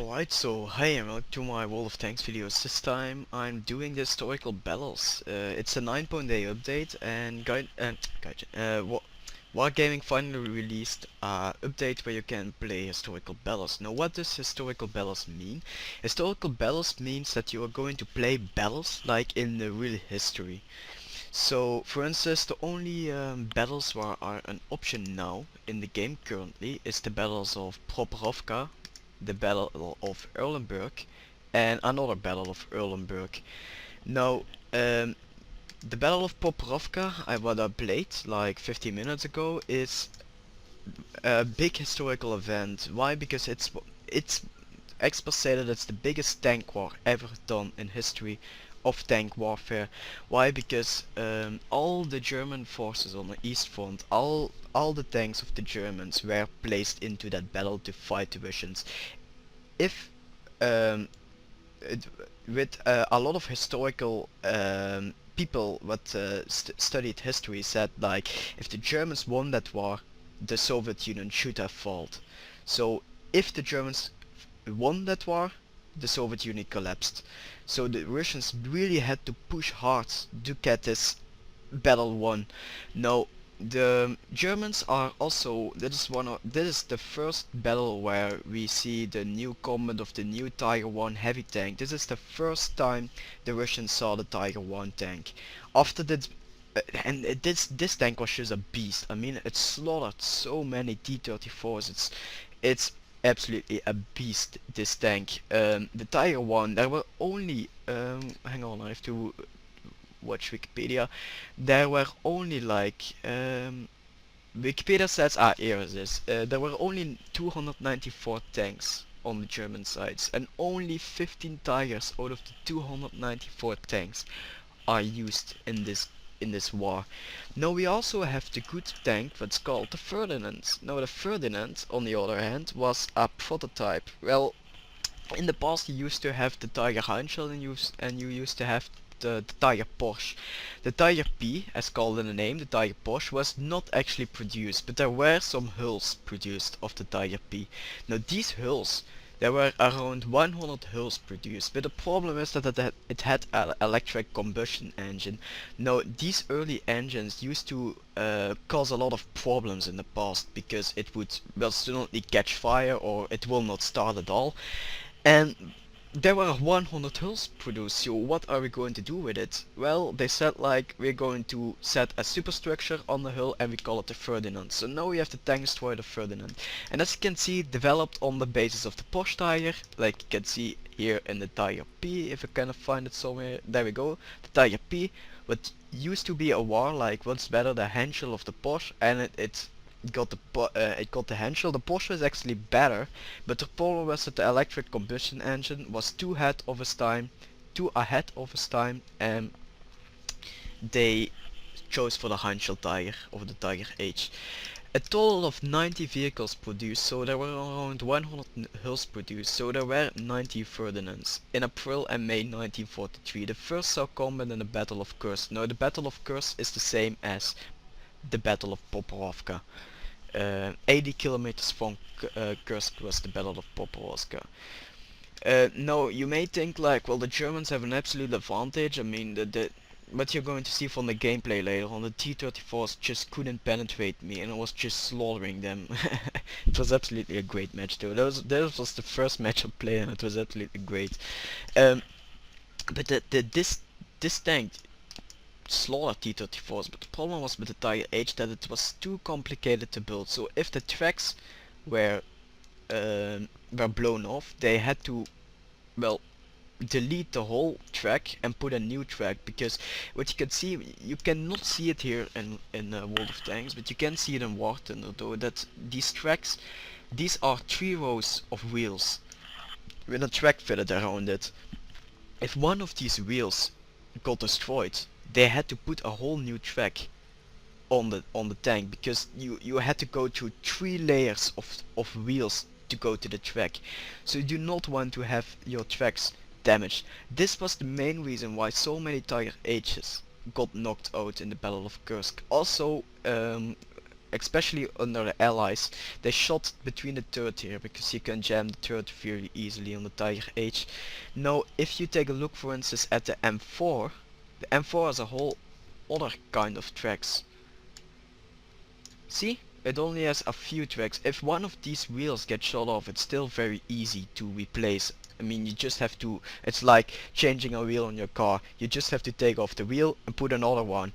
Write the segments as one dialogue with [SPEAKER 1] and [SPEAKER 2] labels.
[SPEAKER 1] Alright, so hi and welcome to my World of Tanks videos. This time I'm doing the historical battles. It's a 9.8 update and Wargaming finally released an update where you can play historical battles. Now what does historical battles mean? Historical battles means that you are going to play battles like in the real history. So, for instance, the only battles where are an option now in the game currently is the battles of Prokhorovka, the Battle of Erlenburg, and another Battle of Erlenburg. Now, the Battle of Prokhorovka, what I played like 15 minutes ago, is a big historical event. Why? Because it's experts say that it's the biggest tank war ever done in history of tank warfare. Why? Because all the German forces on the East Front, all the tanks of the Germans were placed into that battle to fight the Russians. If um, it, with a lot of historical people what studied history said, like, if the Germans won that war, the Soviet Union should have fallen. So if the Germans won that war, the Soviet Union collapsed. So the Russians really had to push hard to get this battle won. Now the Germans are also, this is the first battle where we see the new combat of the new Tiger 1 heavy tank. This is the first time the Russians saw the Tiger 1 tank. After that, this tank was just a beast. I mean, it slaughtered so many T-34s. It's absolutely a beast, this tank. The Tiger 1, there were only hang on, I have to watch Wikipedia. There were only like Wikipedia says, here it is. There were only 294 tanks on the German sides, and only 15 Tigers out of the 294 tanks are used in this war. Now we also have the good tank that's called the Ferdinand. Now the Ferdinand, on the other hand, was a prototype. Well, in the past you used to have the Tiger Heinzel and you used to have the Tiger Porsche. The Tiger P, as called in the name, the Tiger Porsche, was not actually produced, but there were some hulls produced of the Tiger P. Now these hulls, there were around 100 hulls produced, but the problem is that it had an electric combustion engine. Now these early engines used to cause a lot of problems in the past, because it would suddenly catch fire or it will not start at all. And there were 100 hulls produced, so what are we going to do with it? Well, they said, like, we're going to set a superstructure on the hull and we call it the Ferdinand. So now we have the tank destroyer, the Ferdinand. And as you can see, developed on the basis of the Porsche Tiger, like you can see here in the Tiger P, if I can find it somewhere. There we go, the Tiger P. What used to be a war, like, what's better, the Henschel of the Porsche, and it got the Henschel. The Porsche is actually better, but the problem was that the electric combustion engine was too ahead of its time, and they chose for the Henschel Tiger of the Tiger H. A total of 90 vehicles produced, so there were around 100 hulls produced, so there were 90 Ferdinands. In April and May 1943, the first saw combat in the Battle of Kursk. Now the Battle of Kursk is the same as the Battle of Prokhorovka. 80 kilometers from Kursk was the Battle of Prokhorovka. Now you may think, like, well, the Germans have an absolute advantage. I mean, what you're going to see from the gameplay later on, the T-34s just couldn't penetrate me, and I was just slaughtering them. It was absolutely a great match though. That was the first match I played, and it was absolutely great. But this tank slaughtered T-34s, but the problem was with the Tiger H that it was too complicated to build. So if the tracks were blown off, they had to, well, delete the whole track and put a new track, because what you can see, you cannot see it here in World of Tanks, but you can see it in War Thunder though, that these tracks, these are 3 rows of wheels with a track fitted around it. If one of these wheels got destroyed, they had to put a whole new track on the tank, because you had to go through 3 layers of wheels to go to the track. So you do not want to have your tracks damaged. This was the main reason why so many Tiger H's got knocked out in the Battle of Kursk. Also, especially under the Allies, they shot between the turret here because you can jam the turret very easily on the Tiger H. Now, if you take a look, for instance, at the M4, the M4 has a whole other kind of tracks. See? It only has a few tracks. If one of these wheels gets shot off, it's still very easy to replace. I mean, you just have to, it's like changing a wheel on your car. You just have to take off the wheel and put another one.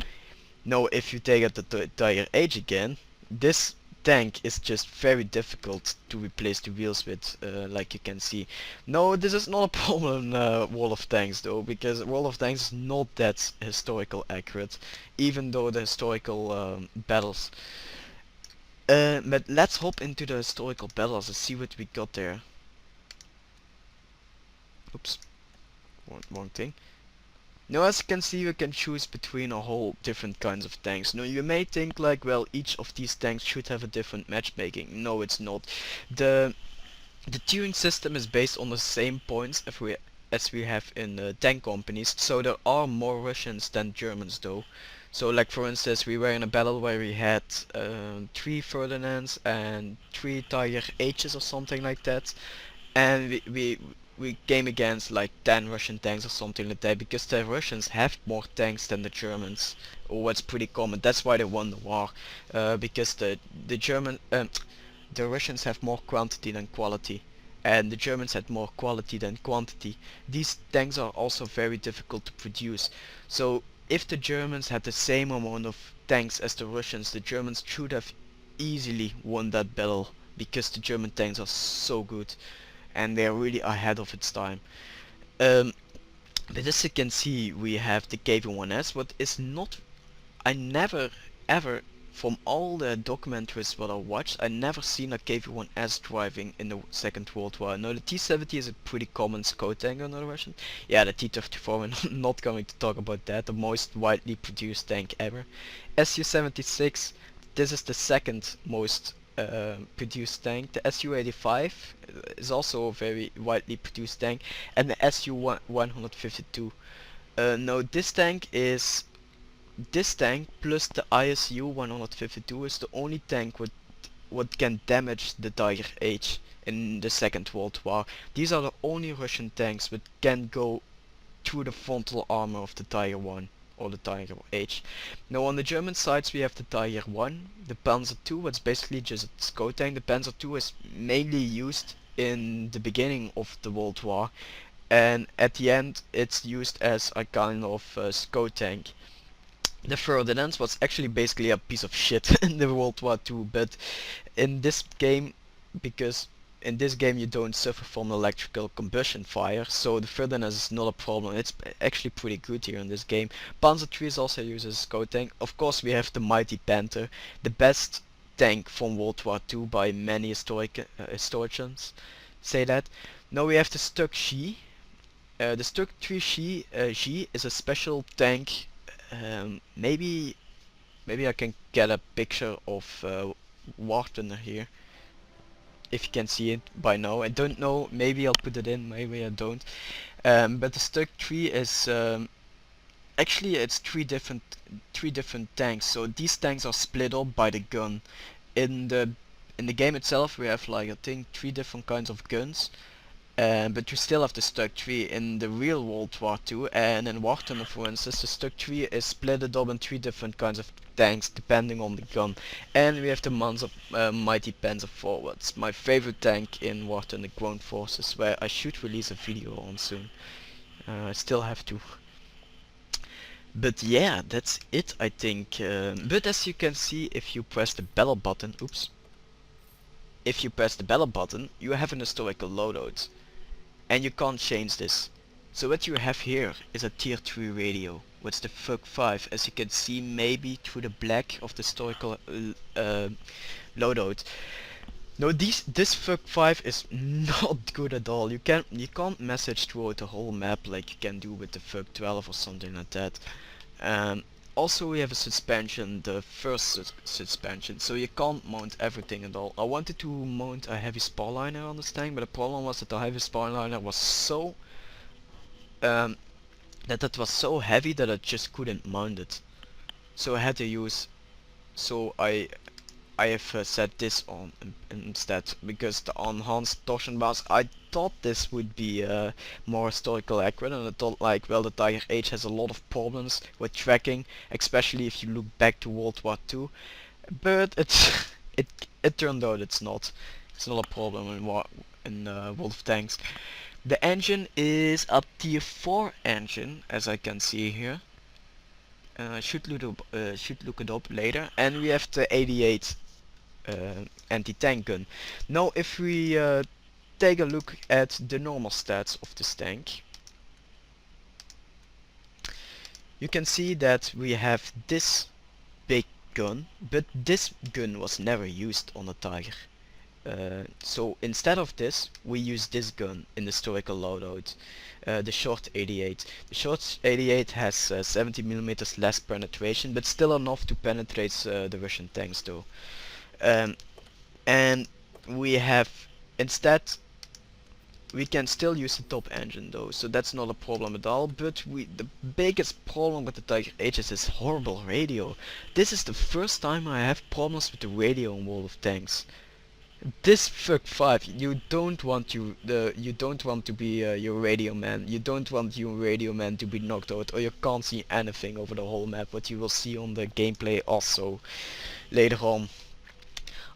[SPEAKER 1] Now, if you take out the Tiger H again, this tank is just very difficult to replace the wheels with, like you can see. No, this is not a problem in World of Tanks though, because World of Tanks is not that historical accurate, even though the historical battles. But let's hop into the historical battles and see what we got there. Oops, wrong thing. Now, as you can see, you can choose between a whole different kinds of tanks. Now, you may think like, well, each of these tanks should have a different matchmaking. No, it's not. The tiering system is based on the same points as we have in tank companies. So there are more Russians than Germans though. So like for instance, we were in a battle where we had 3 Ferdinands and 3 Tiger H's or something like that, and we came against like 10 Russian tanks or something like that, because the Russians have more tanks than the Germans. Oh, that's pretty common. That's why they won the war, because the Russians have more quantity than quality, and the Germans had more quality than quantity. These tanks are also very difficult to produce. So if the Germans had the same amount of tanks as the Russians, the Germans should have easily won that battle, because the German tanks are so good and they are really ahead of its time. But as you can see, we have the KV-1S. What is not, I never ever, from all the documentaries what I watched, I never seen a KV-1S driving in the Second World War. Now the T-70 is a pretty common scout tank under the Russian. Yeah, the T-34, we're not going to talk about that, the most widely produced tank ever. Su-76, this is the second most produced tank. The Su-85 is also a very widely produced tank, and the Su-152. Now this tank plus the ISU 152 is the only tank what can damage the Tiger H in the Second World War. These are the only Russian tanks that can go through the frontal armor of the Tiger 1 or the Tiger H. Now on the German sides we have the Tiger 1, the Panzer 2, what's basically just a scout tank. The Panzer 2 is mainly used in the beginning of the World War, and at the end it's used as a kind of scout tank. The Ferdinand was actually basically a piece of shit in the World War II, but in this game, because in this game you don't suffer from electrical combustion fire, so the Ferdinand is not a problem. It's actually pretty good here in this game. Panzer III is also used as a scout tank. Of course we have the Mighty Panther, the best tank from World War II by many historians say that. Now we have the Stuck G. The Stuck 3 G is a special tank. Maybe I can get a picture of War Thunder here, if you can see it by now. I don't know, maybe I'll put it in, maybe I don't. But the Stuck 3 is actually it's three different tanks. So these tanks are split up by the gun. In the game itself we have like I think 3 different kinds of guns. But we still have the Stuck 3 in the real World War II, and in War Thunder for instance the Stuck 3 is split up in 3 different kinds of tanks depending on the gun. And we have the Mighty Panzer IV, what's my favorite tank in War Thunder Ground Forces, where I should release a video on soon. I still have to. But yeah, that's it I think. But as you can see, if you press the battle button, if you press the battle button, you have an historical loadout. And you can't change this. So what you have here is a tier 3 radio. What's the fuck 5, as you can see maybe through the black of the historical loadout. No, this fuck 5 is not good at all. You can't message throughout the whole map like you can do with the fuck 12 or something like that. Also we have a suspension, the first suspension, so you can't mount everything at all. I wanted to mount a heavy spar liner on this tank, but the problem was that the heavy spar liner was so that was so heavy that I just couldn't mount it. So I had to use, so I I have set this on instead, because the enhanced torsion bars, I thought this would be more historical accurate, and I thought like, well, the Tiger Age has a lot of problems with tracking, especially if you look back to World War II, but it it turned out it's not a problem in World of Tanks. The engine is a tier 4 engine, as I can see here. Should look it up later, and we have the 88 anti-tank gun. Now if we take a look at the normal stats of this tank, you can see that we have this big gun, but this gun was never used on a Tiger. So instead of this, we use this gun in the historical loadout, the short 88. The short 88 has 70mm less penetration, but still enough to penetrate the Russian tanks though. And we have, instead, we can still use the top engine though, so that's not a problem at all. But the biggest problem with the Tiger Age is this horrible radio. This is the first time I have problems with the radio in World of Tanks. This fuck 5, you don't want to be your radio man. You don't want your radio man to be knocked out, or you can't see anything over the whole map, what you will see on the gameplay also later on.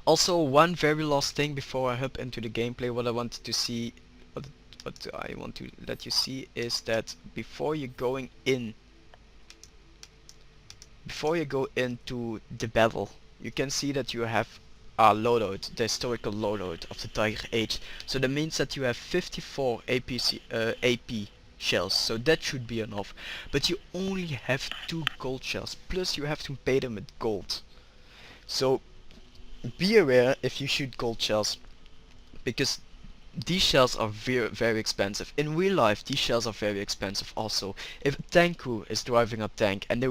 [SPEAKER 1] Also, one very last thing before I hop into the gameplay, what I want to see, what I want to let you see is that before you go into the battle, you can see that you have a loadout, the historical loadout of the Tiger Age. So that means that you have 54 AP shells, so that should be enough. But you only have 2 gold shells, plus you have to pay them with gold. So be aware if you shoot gold shells, because these shells are very expensive. In real life, these shells are very expensive also. If a tank crew is driving a tank and they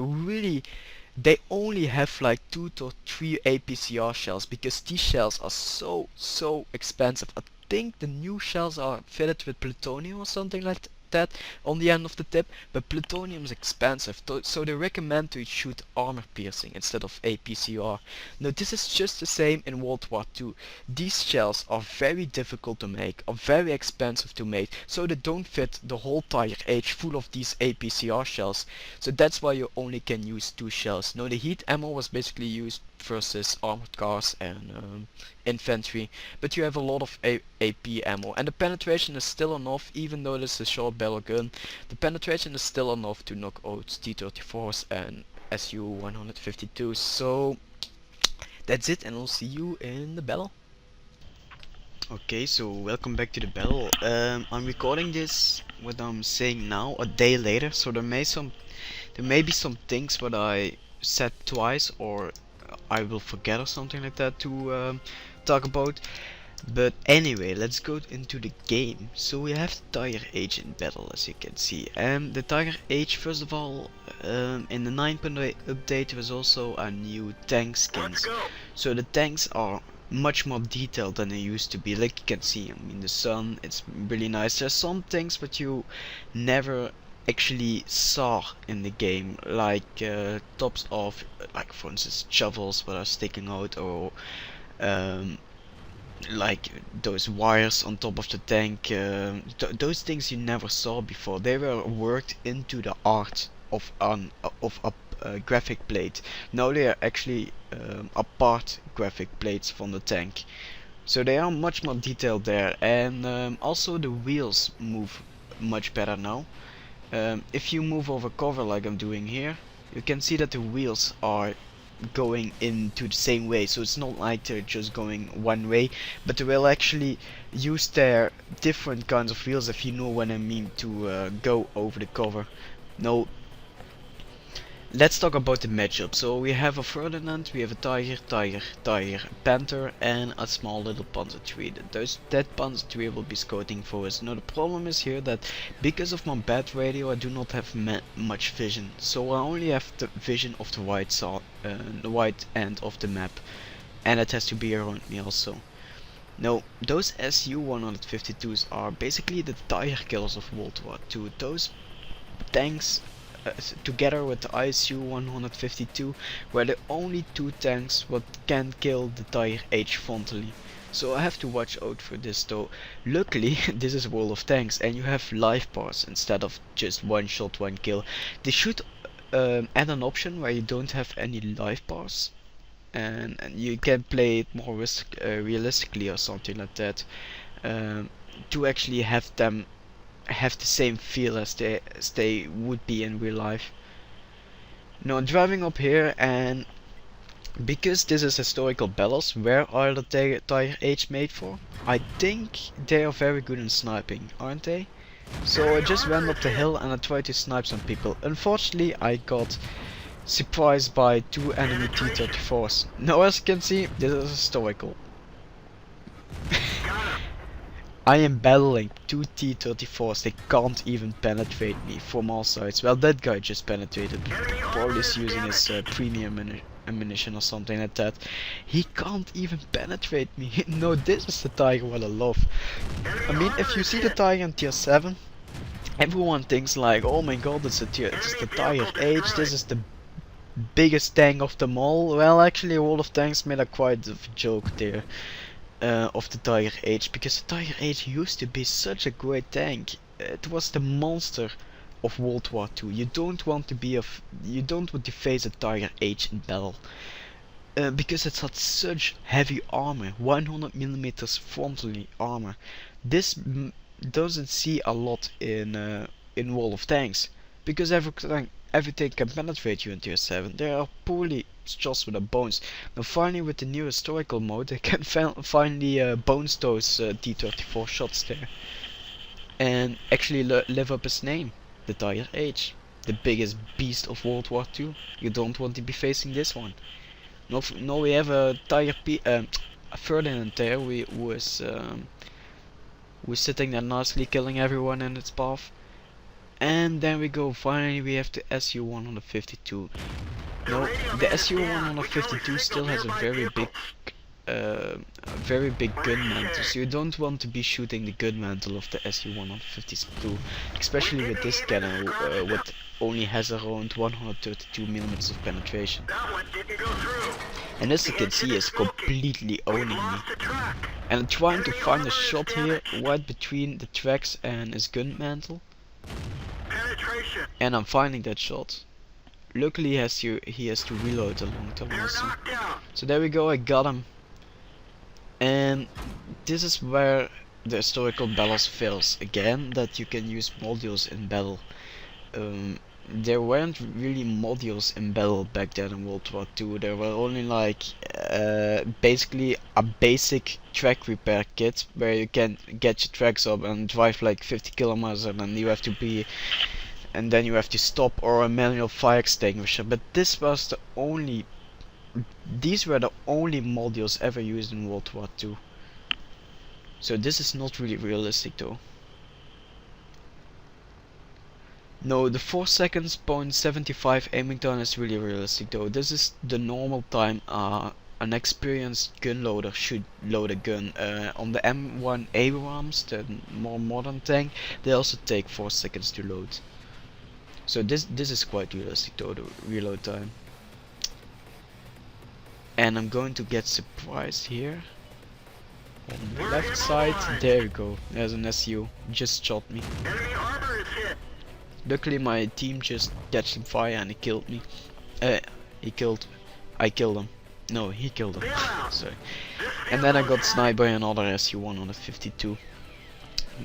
[SPEAKER 1] only have like 2 to 3 APCR shells, because these shells are so expensive. I think the new shells are fitted with plutonium or something like that on the end of the tip, but plutonium is expensive, so they recommend to shoot armor piercing instead of APCR. Now this is just the same in World War II. These shells are very difficult to make, are very expensive to make, so they don't fit the whole Tiger Age full of these APCR shells. So that's why you only can use 2 shells. Now the heat ammo was basically used versus armored cars and infantry, but you have a lot of AP ammo, and the penetration is still enough. Even though this is a short barrel gun, the penetration is still enough to knock out T-34s and Su-152. So that's it, and I'll see you in the battle. Okay, so welcome back to the battle. I'm recording this, what I'm saying now, a day later, so there may be some things what I said twice, or I will forget or something like that to talk about. But anyway, let's go into the game. So we have the Tiger Age in battle, as you can see. The Tiger Age, first of all, in the 9.8 update there was also a new tank skins. So the tanks are much more detailed than they used to be. Like you can see, I mean, the sun, it's really nice. There's some things but you never actually saw in the game, like tops of, like for instance, shovels that are sticking out, or like those wires on top of the tank. Those things you never saw before. They were worked into the art of a graphic plate. Now they are actually apart graphic plates from the tank, so they are much more detailed there. And also the wheels move much better now. If you move over cover like I'm doing here, you can see that the wheels are going into the same way, so it's not like they're just going one way, but they will actually use their different kinds of wheels, if you know what I mean, to go over the cover. Now let's talk about the matchup. So we have a Ferdinand, we have a Tiger, Panther, and a small little Panzer III. That Panzer III will be scouting for us. Now the problem is here that because of my bad radio I do not have much vision, so I only have the vision of the white end of the map, and it has to be around me also. Now those Su-152s are basically the tire killers of World War II. Those tanks together with the ISU 152 were the only two tanks what can kill the Tiger H frontally. So I have to watch out for this though. Luckily this is World of Tanks and you have life bars instead of just one shot, one kill. They should add an option where you don't have any life bars and you can play it more realistically or something like that, to actually have them have the same feel as they would be in real life. Now I'm driving up here, and because this is historical battles, where are the Tiger H made for? I think they are very good in sniping, aren't they? So I just went up the hill and I tried to snipe some people. Unfortunately I got surprised by two enemy T-34s. Now as you can see, this is historical. I am battling two T-34s, they can't even penetrate me from all sides. Well, that guy just penetrated me, probably is using his premium ammunition or something like that. He can't even penetrate me. No, this is the Tiger what I love. I mean, if you see the Tiger in tier 7, everyone thinks like, oh my god, it's the Tiger H, this is the biggest tank of them all. Well, actually World of Tanks made a quite of a joke there. Of the Tiger H, because the Tiger H used to be such a great tank. It was the monster of World War II. You don't want to face a Tiger H in battle, because it had such heavy armor, 100mm frontally armor. This doesn't see a lot in World of Tanks, because everything can penetrate you in tier 7. They are poorly shots with the bones. Now finally with the new historical mode they can finally bones those T-34 shots there and actually live up his name, the Tiger H, the biggest beast of World War II. You don't want to be facing this one. Now we have a Ferdinand there who is sitting there nicely killing everyone in its path. And then we go, finally we have the SU-152. Now, the SU-152 still has a very big gun mantle, so you don't want to be shooting the gun mantle of the SU-152, especially with this cannon, what only has around 132mm of penetration. And as you can see, it's completely owning me. And I'm trying to find a shot here, right between the tracks and his gun mantle. And I'm finding that shot. Luckily he has to reload a long time also. So there we go, I got him. And this is where the historical battles fails again, that you can use modules in battle. There weren't really modules in battle back then in World War II. There were only like basically a basic track repair kit where you can get your tracks up and drive like 50 kilometers and then you have to be stop, or a manual fire extinguisher. But these were the only modules ever used in World War II. So this is not really realistic though. No, the 4 seconds .75 aiming down is really realistic though. This is the normal time an experienced gun loader should load a gun. On the M1 Abrams, the more modern tank, they also take 4 seconds to load. So this is quite realistic though, the reload time. And I'm going to get surprised here. On the left side, there you go. There's an SU, just shot me. Luckily my team just catched some fire and he killed me. I killed him. No, he killed him. Sorry. And then I got sniped by another SU-152.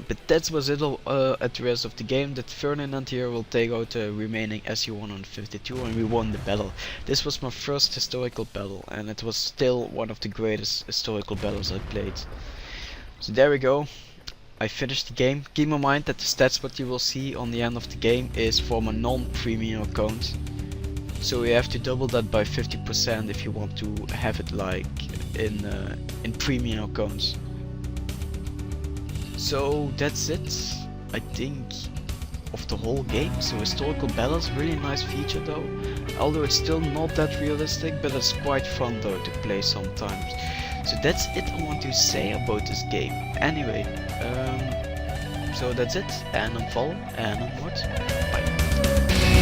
[SPEAKER 1] But that was it at the rest of the game. That Ferdinand here will take out the remaining SU-152 and we won the battle. This was my first historical battle and it was still one of the greatest historical battles I played. So there we go. I finished the game. Keep in mind that the stats what you will see on the end of the game is from a non-premium account. So you have to double that by 50% if you want to have it like in premium accounts. So that's it, I think, of the whole game. So historical battles, really nice feature though. Although it's still not that realistic, but it's quite fun though to play sometimes. So that's it I want to say about this game. Anyway, so that's it, and I'm Val, and I'm WoT. Bye.